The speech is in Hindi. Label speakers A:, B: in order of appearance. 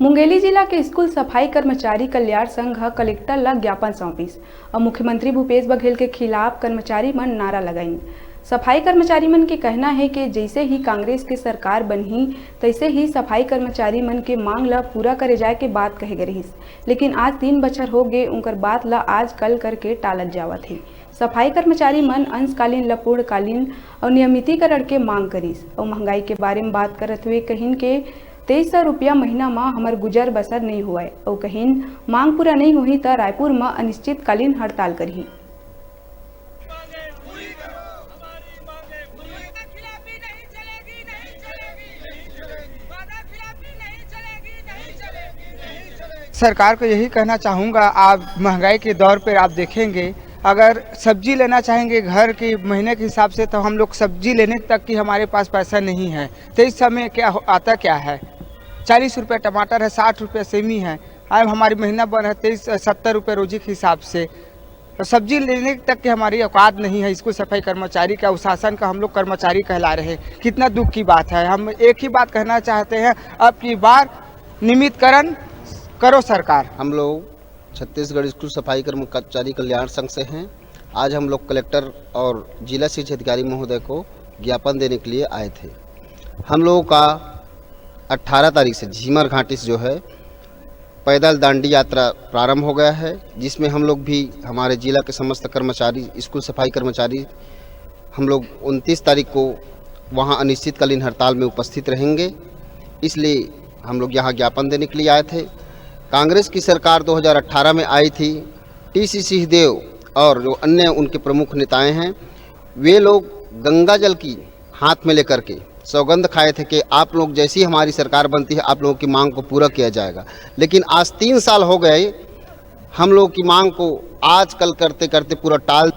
A: मुंगेली जिला के स्कूल सफाई कर्मचारी कल्याण संघ कलेक्टर ला ज्ञापन सौंपिस और मुख्यमंत्री भूपेश बघेल के खिलाफ कर्मचारी मन नारा लगाइन। सफाई कर्मचारी मन के कहना है कि जैसे ही कांग्रेस के सरकार बनही तैसे ही सफाई कर्मचारी मन के मांग ला पूरा करे जाए के बात कहे गए रहिस, लेकिन आज 3 बछर हो गए उनकर बात ला आज कल करके टालत जावत है। सफाई कर्मचारी मन अंशकालीन ला पूर्णकालीन और नियमितीकरण के मांग करिस और महंगाई के बारे में बात करत हुए कहिन के 2300 रुपया महीना में हमार गुजर बसर नहीं हुआ है और कहिन मांग पूरा नहीं हुई तो रायपुर में अनिश्चितकालीन हड़ताल करही।
B: सरकार को यही कहना चाहूँगा, आप महंगाई के दौर पर आप देखेंगे, अगर सब्जी लेना चाहेंगे घर की महीने के हिसाब से तो हम लोग सब्जी लेने तक की हमारे पास पैसा नहीं है। तो इस समय क्या आता क्या है, 40 रुपये टमाटर है, 60 रुपये सेमी है, आज हमारी महीना बन है 70 रुपये रोजी के हिसाब से। तो सब्जी लेने तक की हमारी औकात नहीं है। स्कूल सफाई कर्मचारी का शासन का हम लोग कर्मचारी कहला रहे, कितना दुख की बात है। हम एक ही बात कहना चाहते हैं, अब की बार नियमितीकरण करो सरकार।
C: हम लोग छत्तीसगढ़ स्कूल सफाई कर्मचारी कल्याण संघ से हैं। आज हम लोग कलेक्टर और जिला शिक्षा अधिकारी महोदय को ज्ञापन देने के लिए आए थे। हम लोगों का 18 तारीख से झीमर घाटी से जो है पैदल दांडी यात्रा प्रारंभ हो गया है, जिसमें हम लोग भी हमारे जिला के समस्त कर्मचारी स्कूल सफाई कर्मचारी हम लोग 29 तारीख को वहां अनिश्चितकालीन हड़ताल में उपस्थित रहेंगे। इसलिए हम लोग यहां ज्ञापन देने के लिए आए थे। कांग्रेस की सरकार 2018 में आई थी। टीसी सिंहदेव और जो अन्य उनके प्रमुख नेताएं हैं, वे लोग गंगा जल की हाथ में लेकर के सौगंध खाए थे कि आप लोग जैसी हमारी सरकार बनती है आप लोगों की मांग को पूरा किया जाएगा। लेकिन आज 3 साल हो गए, हम लोग की मांग को आज कल करते करते पूरा टाल